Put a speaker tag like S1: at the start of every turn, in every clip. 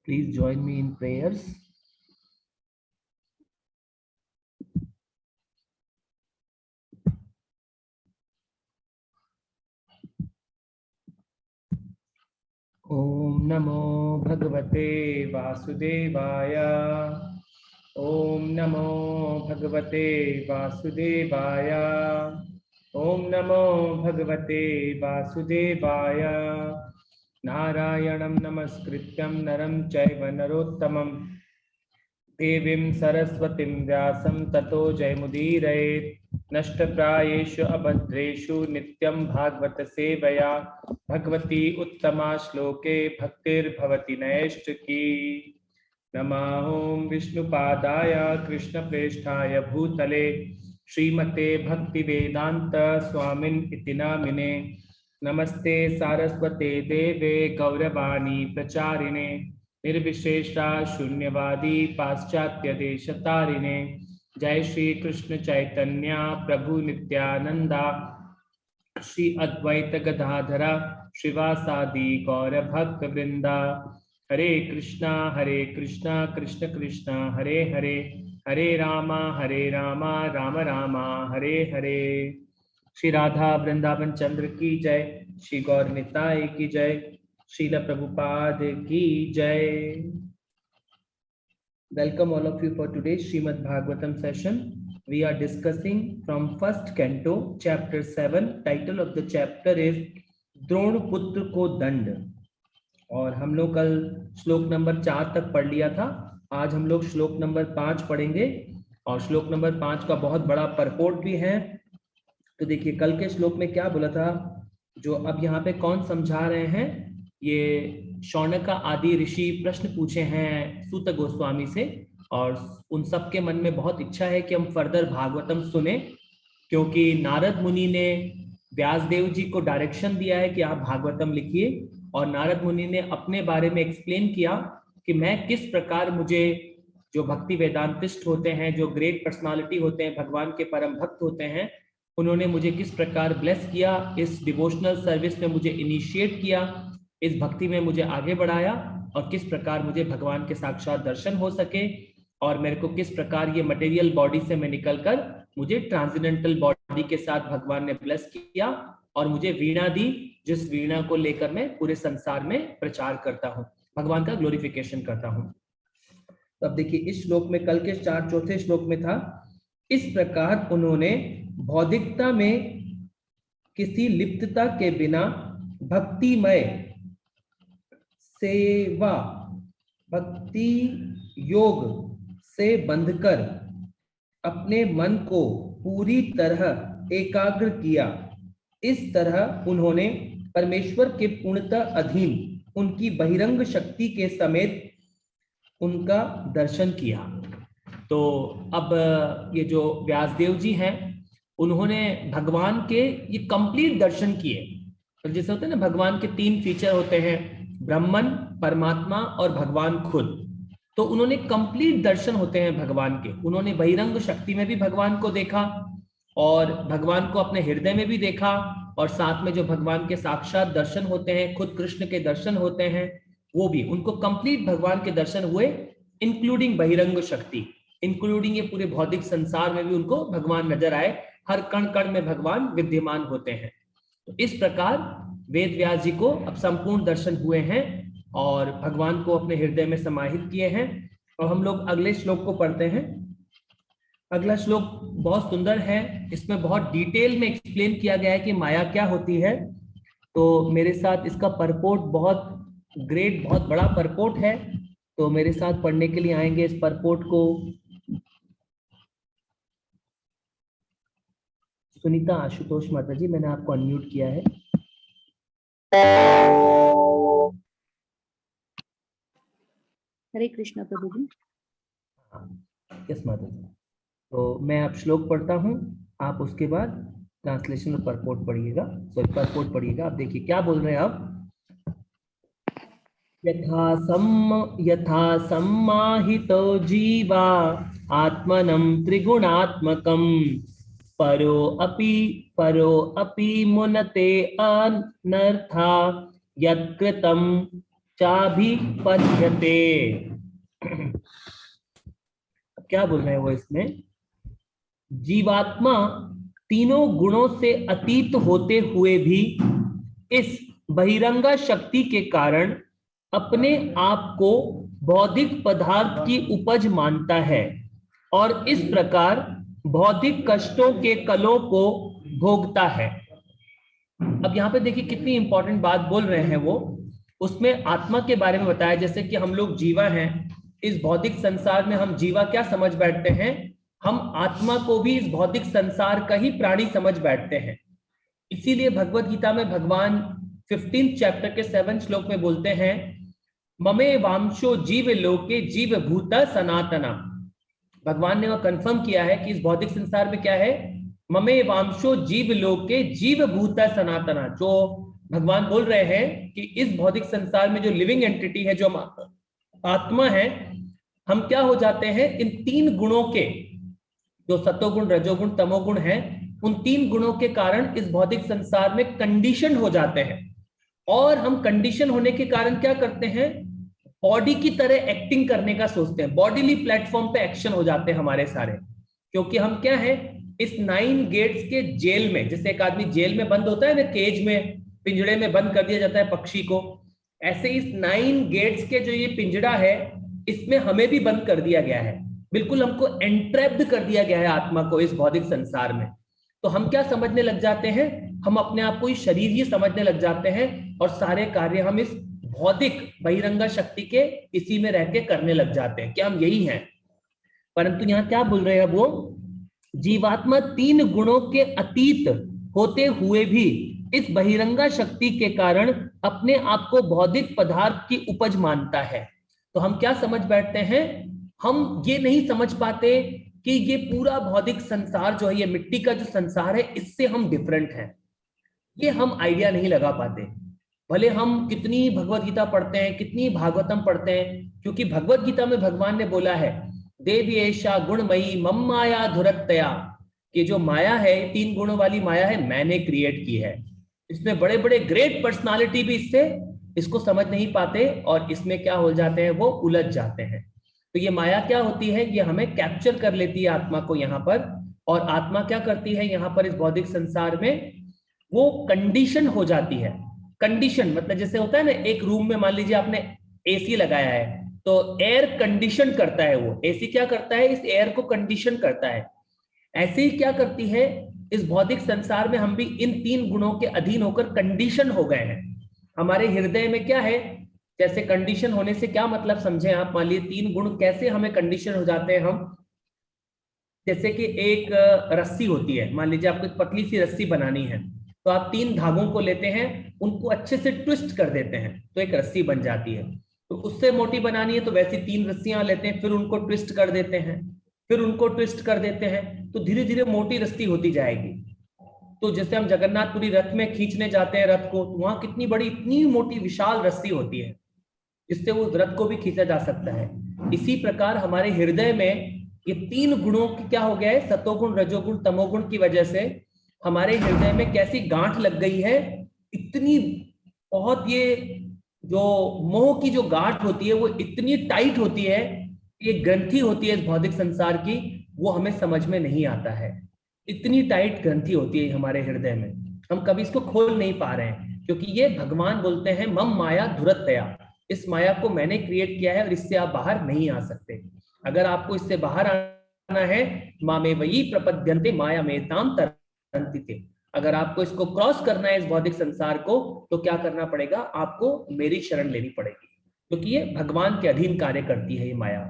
S1: Please join me in prayers. Om Namo Bhagavate Vasudevaya. Om Namo Bhagavate Vasudevaya. Om Namo Bhagavate Vasudevaya. Narayanam Namaskrityam Naram Chaiva Narottamam देवीं सरस्वतीं व्यासं ततो जयमुदीरयेत् नष्टप्रायेषु अभद्रेषु नित्यं भागवत सेवया भगवती उत्तमा श्लोके भक्तिर्भवति नैष्ठिकी। नमः ओं विष्णुपादाय कृष्णप्रेष्ठाय भूतले श्रीमते भक्तिवेदांत स्वामिन् इति नामिने। नमस्ते सारस्वते देवे गौरवाणी प्रचारिणे निर्विशेषा शून्यवादी पाश्चात्य देशतारिणे। जय श्री कृष्ण चैतन्य प्रभु नित्यानंदा श्री अद्वैत गदाधरा श्रीवासादि गौर भक्त वृंदा। हरे कृष्णा कृष्ण कृष्णा हरे हरे, हरे रामा राम रामा हरे हरे। श्री राधा वृंदावन चंद्र की जय, श्री गौर निताय की जय, श्रील प्रभुपाद की जय। Welcome all of you for today's Srimad Bhagavatam session. We are discussing from first canto, chapter 7. Title of the chapter is Drona पुत्र को दंड। और हम लोग कल श्लोक नंबर 4 तक पढ़ लिया था। आज हम लोग श्लोक नंबर 5 पढ़ेंगे और श्लोक नंबर 5 का बहुत बड़ा परपोर्ट भी है। तो देखिए कल के श्लोक में क्या बोला था, जो अब यहाँ पे कौन समझा रहे हैं, ये शौनक आदि ऋषि प्रश्न पूछे हैं सूत गोस्वामी से, और उन सब के मन में बहुत इच्छा है कि हम फर्दर भागवतम सुने, क्योंकि नारद मुनि ने व्यासदेव जी को डायरेक्शन दिया है कि आप भागवतम लिखिए, और नारद मुनि ने अपने बारे में एक्सप्लेन किया कि मैं किस प्रकार, मुझे जो भक्ति वेदांतिस्ट होते हैं, जो ग्रेट पर्सनालिटी होते हैं, भगवान के परम भक्त होते हैं, उन्होंने मुझे किस प्रकार ब्लेस किया, इस डिवोशनल सर्विस में मुझे इनिशिएट किया, इस भक्ति में मुझे आगे बढ़ाया, और किस प्रकार मुझे भगवान के साक्षात दर्शन हो सके, और मेरे को किस प्रकार ये मटेरियल बॉडी से मैं निकलकर मुझे ट्रांसेंडेंटल बॉडी के साथ भगवान ने ब्लेस किया, और मुझे वीणा दी, जिस वीणा को लेकर मैं पूरे संसार में प्रचार करता हूँ, भगवान का ग्लोरिफिकेशन करता हूँ। तो अब देखिए इस श्लोक में, कल के चौथे श्लोक में था, इस प्रकार उन्होंने बौद्धिकता में किसी लिप्तता के बिना भक्तिमय सेवा, भक्ति योग से बंधकर अपने मन को पूरी तरह एकाग्र किया। इस तरह उन्होंने परमेश्वर के पूर्णतः अधीन उनकी बहिरंग शक्ति के समेत उनका दर्शन किया। तो अब ये जो व्यासदेव जी हैं, उन्होंने भगवान के ये कंप्लीट दर्शन किए। तो जैसे होते हैं ना, भगवान के 3 फीचर होते हैं, ब्रह्मन, परमात्मा और भगवान खुद। तो उन्होंने कंप्लीट दर्शन होते हैं भगवान के। उन्होंने बहिरंग शक्ति में भी भगवान को देखा, और भगवान को अपने हृदय में भी देखा, और साथ में जो भगवान के साक्षात दर्शन होते हैं, खुद कृष्ण के दर्शन होते हैं, वो भी उनको कंप्लीट भगवान के दर्शन हुए, इंक्लूडिंग बहिरंग शक्ति, इंक्लूडिंग ये पूरे भौतिक संसार में भी उनको भगवान नजर आए। हर कण कण में भगवान विद्यमान होते हैं। तो इस प्रकार वेद व्यास जी को अब संपूर्ण दर्शन हुए हैं और भगवान को अपने हृदय में समाहित किए हैं। और हम लोग अगले श्लोक को पढ़ते हैं। अगला श्लोक बहुत सुंदर है, इसमें बहुत डिटेल में एक्सप्लेन किया गया है कि माया क्या होती है। तो मेरे साथ इसका परपोर्ट बहुत ग्रेट, बहुत बड़ा परपोर्ट है, तो मेरे साथ पढ़ने के लिए आएंगे इस परपोर्ट को सुनीता आशुतोष माता जी। मैंने आपको अनम्यूट किया है।
S2: हरे कृष्णा प्रभु जी।
S1: यस माता जी। तो मैं आप श्लोक पढ़ता हूँ, आप उसके बाद ट्रांसलेशन और परपोर्ट पढ़िएगा। परपोर्ट पढ़िएगा। आप देखिए क्या बोल रहे हैं आप। यथा सम्माहितो जीवा आत्मनं त्रिगुणात्मकं परो अपि मुनते अनर्था यत्कृतं चाभिपद्यते। क्या बोल रहे हैं वो इसमें? जीवात्मा तीनों गुणों से अतीत होते हुए भी इस बहिरंगा शक्ति के कारण अपने आप को बौद्धिक पदार्थ की उपज मानता है और इस प्रकार बौद्धिक कष्टों के कलों को भोगता है। अब यहाँ पे देखिए कितनी इंपॉर्टेंट बात बोल रहे हैं वो। उसमें आत्मा के बारे में बताया, जैसे कि हम लोग जीवा हैं, इस भौतिक संसार में हम जीवा क्या समझ बैठते हैं, हम आत्मा को भी इस भौतिक संसार का ही प्राणी समझ बैठते हैं। इसीलिए भगवत गीता में भगवान 15 चैप्टर के 7 श्लोक में बोलते हैं, ममे वांशो जीव लोके जीव भूता सनातना। भगवान ने वह कंफर्म किया है कि इस भौतिक संसार में क्या है, ममे वांशो जीव लोके जीव भूता सनातना। जो भगवान बोल रहे हैं कि इस भौतिक संसार में जो लिविंग एंटिटी है, जो आत्मा है, हम क्या हो जाते हैं, इन तीन गुणों के, जो सतोगुण रजोगुण तमोगुण है, उन तीन गुणों के कारण इस भौतिक संसार में कंडीशन हो जाते हैं। और हम कंडीशन होने के कारण क्या करते हैं, बॉडी की तरह एक्टिंग करने का सोचते हैं, बॉडीली प्लेटफॉर्म पे एक्शन हो जाते हैं हमारे सारे। क्योंकि हम क्या है, इस 9 गेट्स के जेल में, जैसे एक आदमी जेल में बंद होता है ना, केज में, पिंजड़े में बंद कर दिया जाता है पक्षी को, ऐसे इस 9 गेट्स के जो ये पिंजड़ा है, इसमें हमें भी बंद कर दिया गया है। बिल्कुल हमको एंट्रैप्ड कर दिया गया है आत्मा को इस भौतिक संसार में। तो हम क्या समझने लग जाते हैं, हम अपने आप को इस शरीर ही समझने लग जाते हैं और सारे कार्य हम इस भौतिक बहिरंगा शक्ति के इसी में रह के करने लग जाते हैं कि हम यही हैं। परंतु यहाँ क्या बोल रहे हैं वो, जीवात्मा तीन गुणों के अतीत होते हुए भी इस बहिरंगा शक्ति के कारण अपने आप को बौद्धिक पदार्थ की उपज मानता है। तो हम क्या समझ बैठते हैं, हम ये नहीं समझ पाते कि ये पूरा भौतिक संसार जो है, ये मिट्टी का जो संसार है, इससे हम डिफरेंट हैं। ये हम आइडिया नहीं लगा पाते, भले हम कितनी भगवत गीता पढ़ते हैं, कितनी भागवतम पढ़ते हैं। क्योंकि भगवत गीता में भगवान ने बोला है, देवी ऐशा गुणमयी मम माया धुरत्तया, कि जो माया है, तीन गुणों वाली माया है, मैंने क्रिएट की है। इसमें बड़े बड़े ग्रेट पर्सनालिटी भी इसको समझ नहीं पाते और इसमें क्या हो जाते हैं, वो उलझ जाते हैं। तो ये माया क्या होती है, ये हमें कैप्चर कर लेती है आत्मा को यहाँ पर। और आत्मा क्या करती है यहाँ पर इस भौतिक संसार में, वो कंडीशन हो जाती है। कंडीशन मतलब जैसे होता है ना, एक रूम में मान लीजिए आपने एसी लगाया है, तो एयर कंडीशन करता है वो। एसी क्या करता है, इस एयर को कंडीशन करता है। ऐसे ही क्या करती है, इस भौतिक संसार में हम भी इन तीन गुणों के अधीन होकर कंडीशन हो गए हैं। हमारे हृदय में क्या है, जैसे कंडीशन होने से क्या मतलब समझे आप, मान लीजिए तीन गुण कैसे हमें कंडीशन हो जाते हैं हम। जैसे कि एक रस्सी होती है, मान लीजिए आपको एक पतली सी रस्सी बनानी है, तो आप तीन धागों को लेते हैं, उनको अच्छे से ट्विस्ट कर देते हैं, तो एक रस्सी बन जाती है। तो उससे मोटी बनानी है तो वैसी तीन रस्सियां लेते हैं, फिर उनको ट्विस्ट कर देते हैं, फिर उनको ट्विस्ट कर देते हैं, तो धीरे धीरे मोटी रस्सी होती जाएगी। तो जैसे हम जगन्नाथपुरी रथ में खींचने जाते हैं रथ को, तो वहां कितनी बड़ी, इतनी मोटी विशाल रस्सी होती है, जिससे वो रथ को भी खींचा जा सकता है। इसी प्रकार हमारे हृदय में ये तीन गुणों की क्या हो गया है, सतोगुण रजोगुण तमोगुण की वजह से हमारे हृदय में कैसी गांठ लग गई है, इतनी बहुत, ये जो मोह की जो गांठ होती है वो इतनी टाइट होती है, ये ग्रंथि होती है इस भौतिक संसार की, वो हमें समझ में नहीं आता है। इतनी टाइट ग्रंथि होती है हमारे हृदय में, हम कभी इसको खोल नहीं पा रहे हैं। क्योंकि ये भगवान बोलते हैं, मम माया धुरत्तया, इस माया को मैंने क्रिएट किया है और इससे आप बाहर नहीं आ सकते। अगर आपको इससे बाहर आना है, मामे वही प्रपद्यन्ते माया मेताम तरन्ति, अगर आपको इसको क्रॉस करना है इस भौतिक संसार को, तो क्या करना पड़ेगा, आपको मेरी शरण लेनी पड़ेगी। क्योंकि ये भगवान के अधीन कार्य करती है ये माया।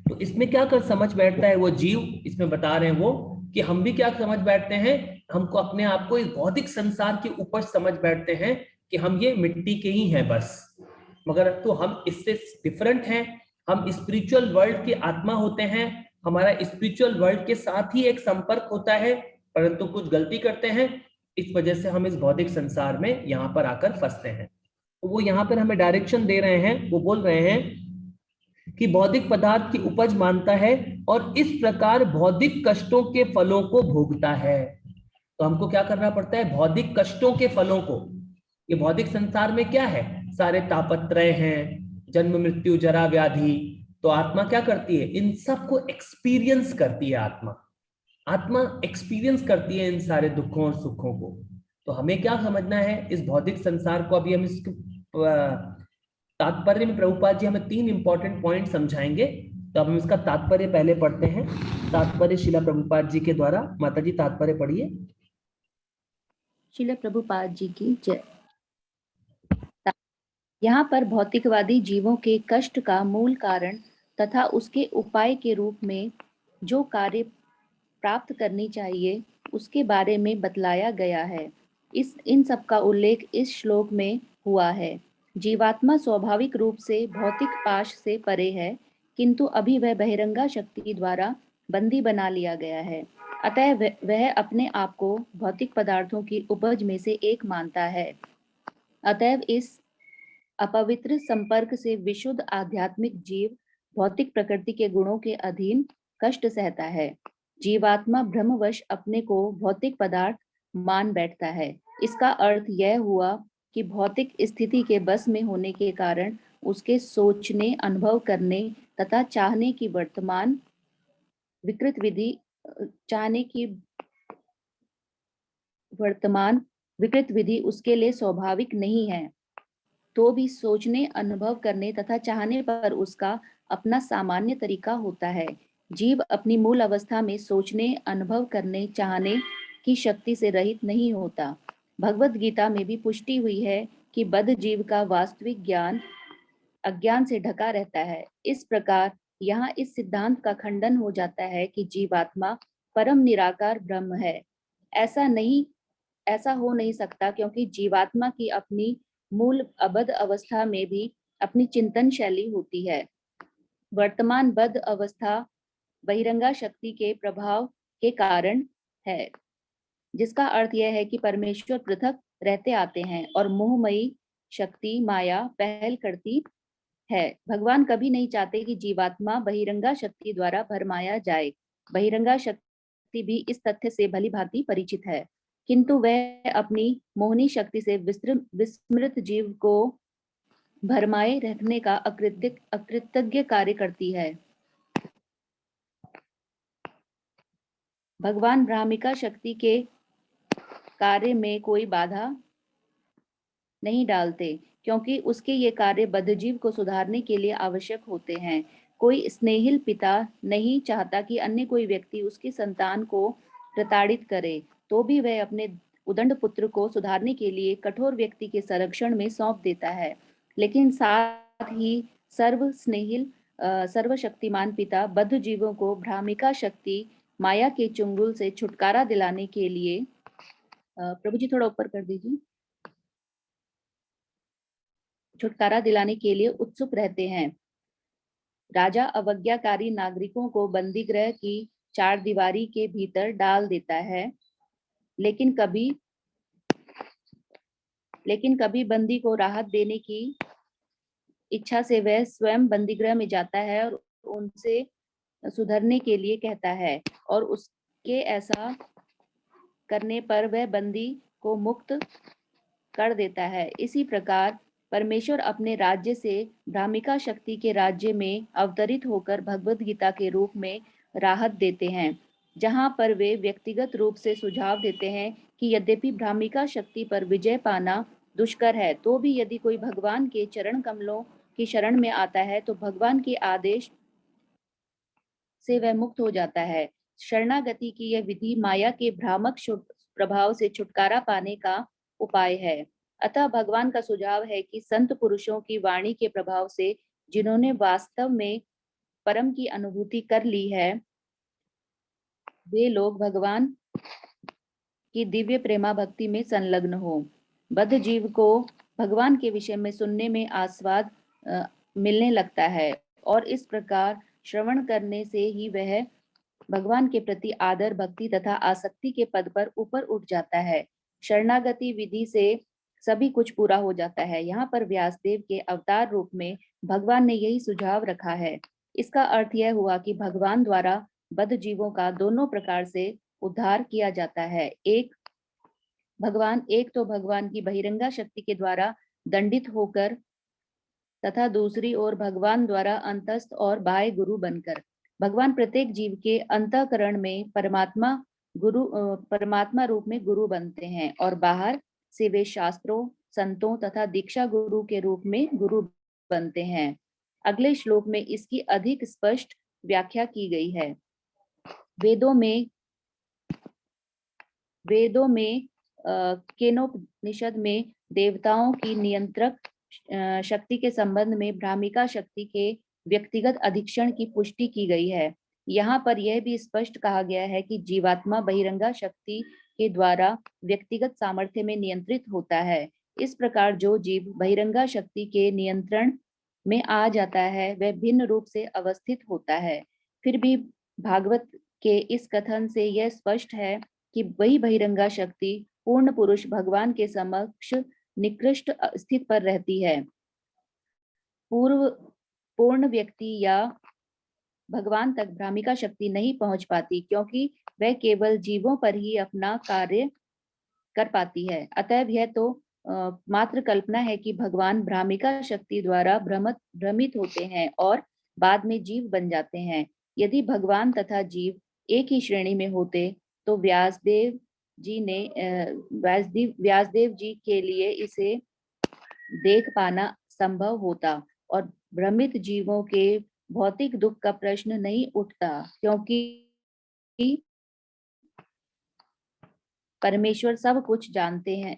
S1: तो इसमें क्या कर समझ बैठता है वो जीव, इसमें बता रहे हैं वो कि हम भी क्या समझ बैठते हैं, हमको अपने आप को इस भौतिक संसार की उपज समझ बैठते हैं कि हम ये मिट्टी के ही हैं बस। मगर तो हम इससे डिफरेंट हैं, हम स्पिरिचुअल वर्ल्ड की आत्मा होते हैं, हमारा स्पिरिचुअल वर्ल्ड के साथ ही एक संपर्क होता है, परंतु कुछ गलती करते हैं, इस वजह से हम इस भौतिक संसार में यहाँ पर आकर फंसते हैं। तो वो यहाँ पर हमें डायरेक्शन दे रहे हैं, वो बोल रहे हैं कि बौद्धिक पदार्थ की उपज मानता है और इस प्रकार बौद्धिक कष्टों के फलों को भोगता है। तो हमको क्या करना पड़ता है, भौतिक कष्टों के फलों को। ये भौतिक संसार में क्या है, सारे तापत्रय हैं, जन्म मृत्यु जरा व्याधि, तो आत्मा क्या करती है? इन सबको एक्सपीरियंस करती है। आत्मा आत्मा एक्सपीरियंस करती है इन सारे दुखों और सुखों को। तो हमें क्या समझना है इस भौतिक संसार को? अभी हम इसके तात्पर्य में प्रभुपाद जी हमें 3 इंपॉर्टेंट पॉइंट समझाएंगे। तो अब हम इसका तात्पर्य पहले पढ़ते हैं। तात्पर्य शिला प्रभुपाद जी के द्वारा। माता जी तात्पर्य पढ़िए।
S2: शिला प्रभुपाद जी की जय। यहाँ पर भौतिकवादी जीवों के कष्ट का मूल कारण तथा उसके उपाय के रूप में जो कार्य प्राप्त करनी चाहिए उसके बारे में बतलाया गया है। इन सब का उल्लेख इस श्लोक में हुआ है। जीवात्मा स्वाभाविक रूप से भौतिक पाश से परे है, किंतु अभी वह बहिरंगा शक्ति द्वारा बंदी बना लिया गया है। अतः वह अपने आप को भौतिक पदार्थों की उपज में से एक मानता है। अतएव इस अपवित्र संपर्क से विशुद्ध आध्यात्मिक जीव भौतिक प्रकृति के गुणों के अधीन कष्ट सहता है। जीवात्मा भ्रमवश अपने को भौतिक पदार्थ मान बैठता है। इसका अर्थ यह हुआ कि भौतिक स्थिति के बस में होने के कारण उसके सोचने, अनुभव करने तथा चाहने की विकृत विधि उसके लिए स्वाभाविक नहीं है। तो भी सोचने, अनुभव करने तथा चाहने पर उसका अपना सामान्य तरीका होता है। जीव अपनी मूल अवस्था में सोचने, अनुभव करने, चाहने की शक्ति से रहित नहीं होता। भगवत गीता में भी पुष्टि हुई है कि बद्ध जीव का वास्तविक ज्ञान अज्ञान से ढका रहता है। इस प्रकार यहाँ इस सिद्धांत का खंडन हो जाता है कि जीवात्मा परम निराकार ब्रह्म है। ऐसा हो नहीं सकता, क्योंकि जीवात्मा की अपनी मूल अबद्ध अवस्था में भी अपनी चिंतन शैली होती है। वर्तमान बद्ध अवस्था बहिरंगा शक्ति के प्रभाव के कारण है, जिसका अर्थ यह है कि परमेश्वर पृथक रहते आते हैं और मोहमयी शक्ति माया पहल करती है। भगवान कभी नहीं चाहते कि जीवात्मा बहिरंगा शक्ति द्वारा भरमाया जाए। बहिरंगा शक्ति भी इस तथ्य से भली भांति परिचित है, किंतु वह अपनी मोहनी शक्ति से विस्मृत जीव को भरमाए रखने का अकृतज्ञ कार्य करती है। भगवान भ्रामिका शक्ति के कार्य में कोई बाधा नहीं डालते, क्योंकि उसके ये कार्य बद्धजीव को सुधारने के लिए आवश्यक होते हैं। कोई स्नेहिल पिता नहीं चाहता कि अन्य कोई व्यक्ति उसकी संतान को प्रताड़ित करे, तो भी वह अपने उदंड पुत्र को सुधारने के लिए कठोर व्यक्ति के संरक्षण में सौंप देता है। लेकिन साथ ही सर्वशक्तिमान पिता बद्ध जीवों को भ्रामिका शक्ति माया के चुंगल से छुटकारा दिलाने के लिए प्रभु जी थोड़ा ऊपर कर दीजिए, छुटकारा दिलाने के लिए उत्सुक रहते हैं। राजा अवज्ञाकारी नागरिकों को बंदीगृह की चार दीवारी के भीतर डाल देता है, लेकिन कभी बंदी को राहत देने की इच्छा से वह स्वयं बंदीगृह में जाता है और उनसे सुधरने के लिए कहता है, और उसके ऐसा करने पर वह बंदी को मुक्त कर देता है। इसी प्रकार परमेश्वर अपने राज्य से भ्रामिका शक्ति के राज्य में अवतरित होकर भगवत गीता के रूप में राहत देते हैं, जहां पर वे व्यक्तिगत रूप से सुझाव देते हैं कि यद्यपि भ्रामिका शक्ति पर विजय पाना दुष्कर है, तो भी यदि कोई भगवान के चरण कमलों की शरण में आता है तो भगवान के आदेश से वह मुक्त हो जाता है। शरणागति की यह विधि माया के भ्रामक प्रभाव से छुटकारा पाने का उपाय है। अतः भगवान का सुझाव है कि संत पुरुषों की वाणी के प्रभाव से जिन्होंने वास्तव में परम की अनुभूति कर ली है, वे लोग भगवान की दिव्य प्रेमा भक्ति में संलग्न हो। बद्ध जीव को भगवान के विषय में सुनने में आस्वाद मिलने लगता है, और इस प्रकार श्रवण करने से ही वह भगवान के प्रति आदर, भक्ति तथा आसक्ति के पद पर ऊपर उठ जाता है। शरणागति विधि से सभी कुछ पूरा हो जाता है। यहाँ पर व्यासदेव के अवतार रूप में भगवान ने यही सुझाव रखा है। इसका अर्थ यह हुआ कि भगवान द्वारा बद्ध जीवों का दोनों प्रकार से उद्धार किया जाता है। एक तो भगवान की बहिरंगा शक्ति के द्वारा दंडित होकर तथा दूसरी ओर भगवान द्वारा अंतस्थ और बाह्य गुरु बनकर। भगवान प्रत्येक जीव के अंतःकरण में परमात्मा रूप में गुरु बनते हैं और बाहर से वे शास्त्रों, संतों तथा दीक्षा गुरु के रूप में गुरु बनते हैं। अगले श्लोक में इसकी अधिक स्पष्ट व्याख्या की गई है। वेदों में केनोपनिषद में देवताओं की नियंत्रक शक्ति के संबंध में भ्रामिका शक्ति के व्यक्तिगत अधिक्षण की पुष्टि की गई है। यहाँ पर यह भी स्पष्ट कहा गया है कि जीवात्मा बहिरंगा शक्ति के द्वारा व्यक्तिगत सामर्थ्य में नियंत्रित होता है। इस प्रकार जो जीव बहिरंगा शक्ति के नियंत्रण में आ जाता है वह भिन्न रूप से अवस्थित होता है। फिर भी भागवत के इस कथन से यह स्पष्ट है कि वही बहिरंगा शक्ति पूर्ण पुरुष भगवान के समक्ष निकृष्ट स्थित पर रहती है। पूर्ण व्यक्ति या भगवान तक भ्रामिका शक्ति नहीं पहुंच पाती, क्योंकि वह केवल जीवों पर ही अपना कार्य कर पाती है। अतएव यह तो मात्र कल्पना है कि भगवान भ्रामिका शक्ति द्वारा भ्रमित होते हैं और बाद में जीव बन जाते हैं। यदि भगवान तथा जीव एक ही श्रेणी में होते तो व्यासदेव जी के लिए इसे देख पाना संभव होता और भ्रमित जीवों के भौतिक दुख का प्रश्न नहीं उठता, क्योंकि परमेश्वर सब कुछ जानते हैं।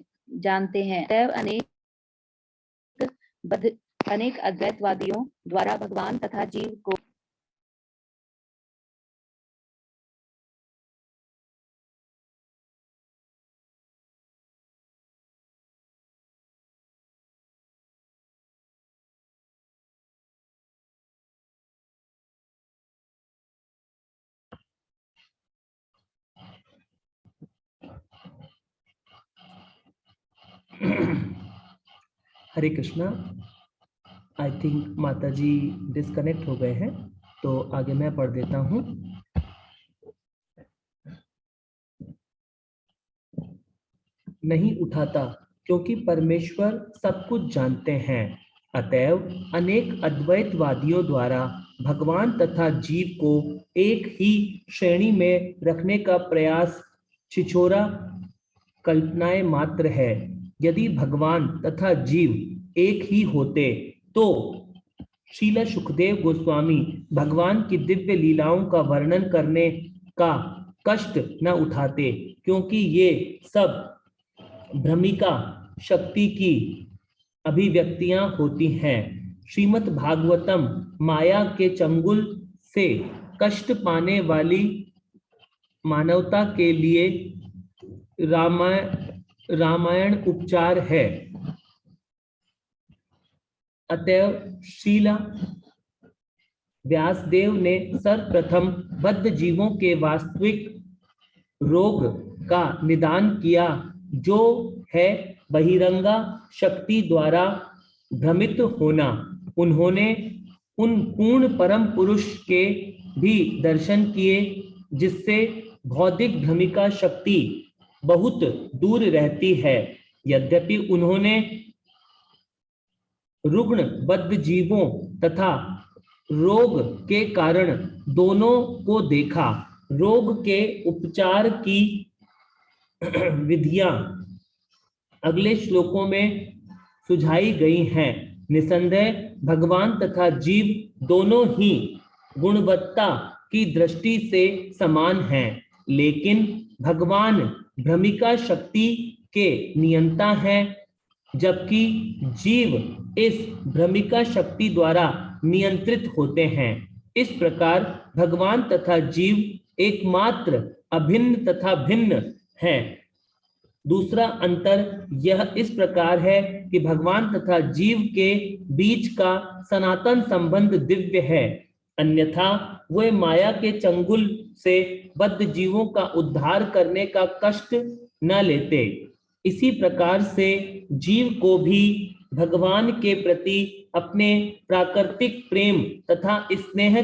S2: अनेक अद्वैतवादियों द्वारा भगवान तथा जीव को
S1: हरे कृष्णा। आई थिंक माता जी डिस्कनेक्ट हो गए हैं, तो आगे मैं पढ़ देता हूँ। नहीं उठाता क्योंकि परमेश्वर सब कुछ जानते हैं। अतएव अनेक अद्वैतवादियों द्वारा भगवान तथा जीव को एक ही श्रेणी में रखने का प्रयास छिछोरा कल्पनाएं मात्र है। यदि भगवान तथा जीव एक ही होते तो श्रील सुखदेव गोस्वामी भगवान की दिव्य लीलाओं का वर्णन करने का कष्ट न उठाते, क्योंकि ये सब भ्रमिका शक्ति की अभिव्यक्तियां होती हैं। श्रीमद् भागवतम माया के चंगुल से कष्ट पाने वाली मानवता के लिए रामायण उपचार है। अतएव श्रील व्यासदेव ने सर्वप्रथम बद्ध जीवों के वास्तविक रोग का निदान किया, जो है बहिरंगा शक्ति द्वारा भ्रमित होना। उन्होंने उन पूर्ण परम पुरुष के भी दर्शन किए जिससे भौतिक भ्रमिका शक्ति बहुत दूर रहती है। यद्यपि उन्होंने रुग्ण बद्ध जीवों तथा रोग के कारण दोनों को देखा। रोग के उपचार की विधियां अगले श्लोकों में सुझाई गई हैं। निसंदेह भगवान तथा जीव दोनों ही गुणवत्ता की दृष्टि से समान हैं, लेकिन भगवान भ्रमिका शक्ति के नियंता हैं, जबकि जीव इस भ्रमिका शक्ति द्वारा नियंत्रित होते हैं। इस प्रकार भगवान तथा जीव एकमात्र अभिन्न तथा भिन्न हैं। दूसरा अंतर यह इस प्रकार है कि भगवान तथा जीव के बीच का सनातन संबंध दिव्य है, अन्यथा वे माया के चंगुल से बद्ध जीवों का उद्धार करने का कष्ट न लेते। इसी प्रकार से जीव को भी भगवान के प्रति अपने प्राकृतिक प्रेम तथा स्नेह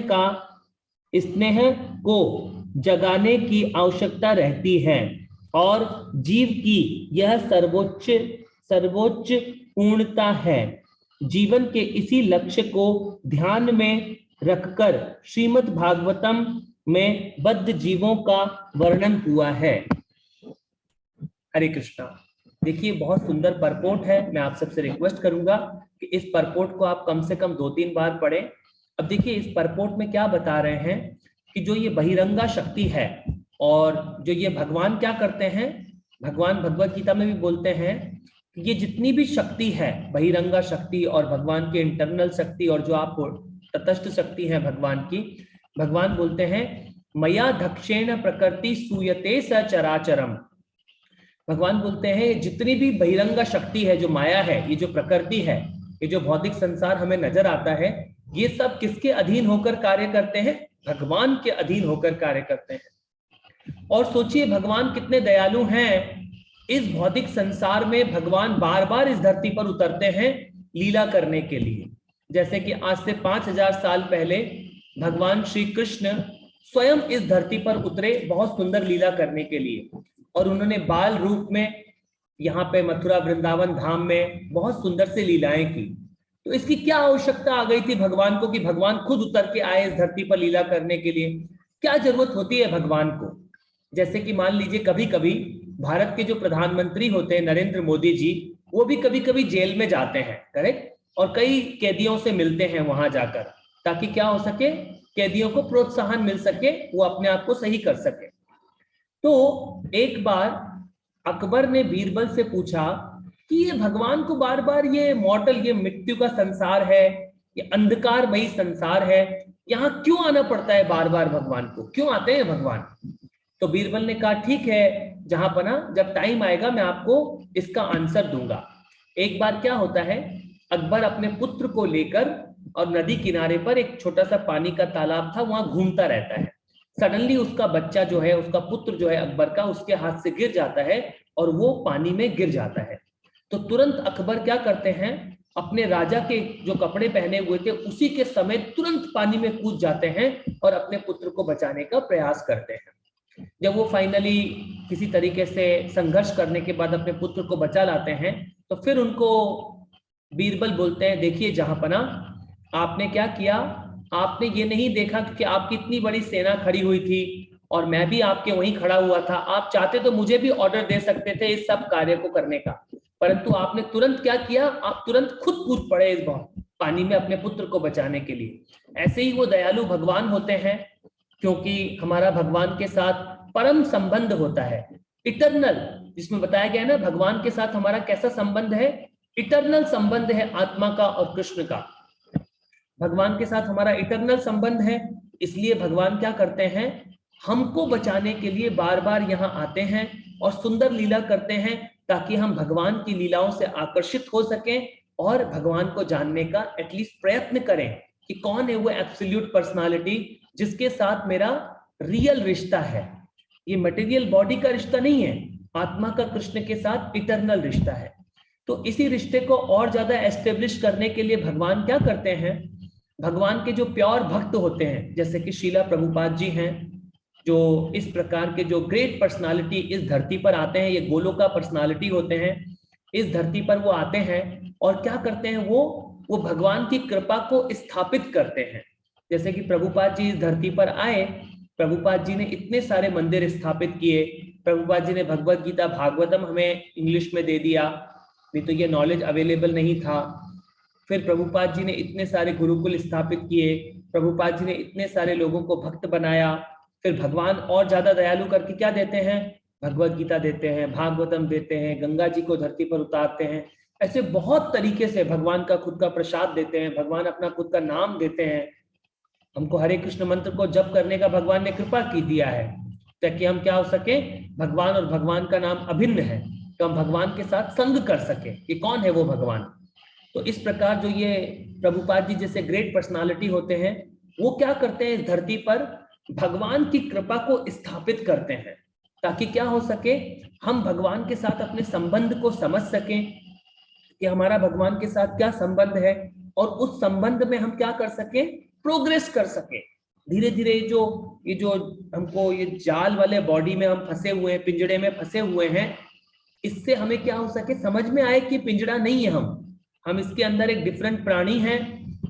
S1: को जगाने की आवश्यकता रहती है, और जीव की यह सर्वोच्च पूर्णता है। जीवन के इसी लक्ष्य को ध्यान में रखकर श्रीमद् भागवतम में बद्ध जीवों का वर्णन हुआ है। हरे कृष्णा। देखिए बहुत सुंदर परपोट है। मैं आप सबसे रिक्वेस्ट करूंगा कि इस परपोट को आप कम से कम 2-3 बार पढ़ें। अब देखिए इस परपोट में क्या बता रहे हैं कि जो ये बहिरंगा शक्ति है और जो ये भगवान क्या करते हैं, भगवान भगवत गीता में भी बोलते हैं कि ये जितनी भी शक्ति है, बहिरंगा शक्ति और भगवान की इंटरनल शक्ति और जो आप तटस्थ शक्ति है भगवान की, भगवान बोलते हैं मया दक्षेण प्रकृति सूयते सचराचरम। भगवान बोलते हैं जितनी भी बहिरंगा शक्ति है, जो माया है, ये जो प्रकृति है, ये जो भौतिक संसार हमें नजर आता है, ये सब किसके अधीन होकर कार्य करते हैं? भगवान के अधीन होकर कार्य करते हैं। और सोचिए भगवान कितने दयालु हैं। इस भौतिक संसार में भगवान बार बार इस धरती पर उतरते हैं लीला करने के लिए। जैसे कि आज से 5000 साल पहले भगवान श्री कृष्ण स्वयं इस धरती पर उतरे बहुत सुंदर लीला करने के लिए, और उन्होंने बाल रूप में यहाँ पे मथुरा वृंदावन धाम में बहुत सुंदर से लीलाएं की। तो इसकी क्या आवश्यकता आ गई थी भगवान को कि भगवान खुद उतर के आए इस धरती पर लीला करने के लिए? क्या जरूरत होती है भगवान को? जैसे कि मान लीजिए कभी कभी भारत के जो प्रधानमंत्री होते हैं नरेंद्र मोदी जी, वो भी कभी कभी जेल में जाते हैं, करेक्ट, और कई कैदियों से मिलते हैं वहां जाकर, ताकि क्या हो सके, कैदियों को प्रोत्साहन मिल सके, वो अपने आप को सही कर सके। तो एक बार अकबर ने बीरबल से पूछा कि ये भगवान को बार बार ये मॉर्टल, ये मृत्यु का संसार है, ये अंधकारमयी संसार है, यहाँ क्यों आना पड़ता है बार बार? भगवान को क्यों आते हैं भगवान? तो बीरबल ने कहा ठीक है जहां पना, जब टाइम आएगा मैं आपको इसका आंसर दूंगा। एक बार क्या होता है, अकबर अपने पुत्र को लेकर और नदी किनारे पर एक छोटा सा पानी का तालाब था, वहां घूमता रहता है। सडनली उसका बच्चा जो है, उसका पुत्र जो है अकबर का, उसके हाथ से गिर जाता है और वो पानी में गिर जाता है। तो तुरंत अकबर क्या करते हैं, अपने राजा के जो कपड़े पहने हुए थे उसी के समय तुरंत पानी में कूद जाते हैं और अपने पुत्र को बचाने का प्रयास करते हैं। जब वो फाइनली किसी तरीके से संघर्ष करने के बाद अपने पुत्र को बचा लाते हैं, तो फिर उनको बीरबल बोलते हैं देखिए जहांपना, आपने क्या किया, आपने ये नहीं देखा कि आपकी इतनी बड़ी सेना खड़ी हुई थी और मैं भी आपके वहीं खड़ा हुआ था। आप चाहते तो मुझे भी ऑर्डर दे सकते थे इस सब कार्य को करने का, परंतु आपने तुरंत क्या किया, आप तुरंत खुद कूद पड़े इस पानी में अपने पुत्र को बचाने के लिए। ऐसे ही वो दयालु भगवान होते हैं, क्योंकि हमारा भगवान के साथ परम संबंध होता है, इटरनल, जिसमें बताया गया है ना भगवान के साथ हमारा कैसा संबंध है, इटरनल संबंध है आत्मा का और कृष्ण का। भगवान के साथ हमारा इटरनल संबंध है, इसलिए भगवान क्या करते हैं, हमको बचाने के लिए बार बार यहाँ आते हैं और सुंदर लीला करते हैं, ताकि हम भगवान की लीलाओं से आकर्षित हो सकें और भगवान को जानने का एटलीस्ट प्रयत्न करें कि कौन है वो एब्सोल्यूट पर्सनालिटी जिसके साथ मेरा रियल रिश्ता है। ये मटेरियल बॉडी का रिश्ता नहीं है, आत्मा का कृष्ण के साथ इटरनल रिश्ता है। तो इसी रिश्ते को और ज्यादा एस्टेब्लिश करने के लिए भगवान क्या करते हैं, भगवान के जो प्योर भक्त होते हैं, जैसे कि शीला प्रभुपाद जी हैं, जो इस प्रकार के जो ग्रेट पर्सनालिटी इस धरती पर आते हैं, ये गोलोका पर्सनालिटी होते हैं, इस धरती पर वो आते हैं और क्या करते हैं, वो भगवान की कृपा को स्थापित करते हैं। जैसे कि प्रभुपाद जी इस धरती पर आए, प्रभुपाद जी ने इतने सारे मंदिर स्थापित किए, प्रभुपाद जी ने भगवत गीता भागवतम हमें इंग्लिश में दे दिया, नहीं तो ये नॉलेज अवेलेबल नहीं था। फिर प्रभुपाद जी ने इतने सारे गुरुकुल स्थापित किए, प्रभुपाद जी ने इतने सारे लोगों को भक्त बनाया। फिर भगवान और ज्यादा दयालु करके क्या देते हैं, भगवत गीता देते हैं, भागवतम देते हैं, गंगा जी को धरती पर उतारते हैं। ऐसे बहुत तरीके से भगवान का खुद का प्रसाद देते हैं, भगवान अपना खुद का नाम देते हैं। हमको हरे कृष्ण मंत्र को जप करने का भगवान ने कृपा की दिया है, ताकि हम क्या हो सके, भगवान और भगवान का नाम अभिन्न है, तो हम भगवान के साथ संग कर सके कि कौन है वो भगवान। तो इस प्रकार जो ये प्रभुपाद जी जैसे ग्रेट पर्सनालिटी होते हैं, वो क्या करते हैं, इस धरती पर भगवान की कृपा को स्थापित करते हैं, ताकि क्या हो सके, हम भगवान के साथ अपने संबंध को समझ सकें कि हमारा भगवान के साथ क्या संबंध है, और उस संबंध में हम क्या कर सकें, प्रोग्रेस कर सकें। धीरे धीरे ये जो हमको ये जाल वाले बॉडी में हम फंसे हुए हैं, पिंजड़े में फंसे हुए हैं, इससे हमें क्या हो सके, समझ में आए कि पिंजड़ा नहीं है, हम इसके अंदर एक डिफरेंट प्राणी हैं,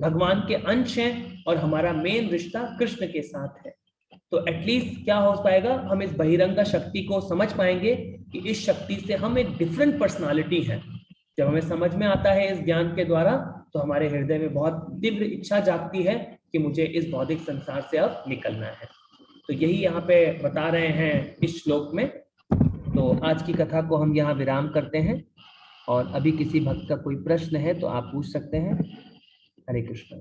S1: भगवान के अंश हैं, और हमारा मेन रिश्ता कृष्ण के साथ है। तो एटलीस्ट क्या हो पाएगा, हम इस बहिरंगा शक्ति को समझ पाएंगे कि इस शक्ति से हम एक डिफरेंट पर्सनालिटी हैं। जब हमें समझ में आता है इस ज्ञान के द्वारा, तो हमारे हृदय में बहुत तीव्र इच्छा जागती है कि मुझे इस भौतिक संसार से अब निकलना है। तो यही यहाँ पे बता रहे हैं इस श्लोक में। तो आज की कथा को हम यहाँ विराम करते हैं, और अभी किसी भक्त का कोई प्रश्न है तो आप पूछ सकते हैं। हरे कृष्ण।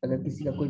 S1: अगर किसी का कोई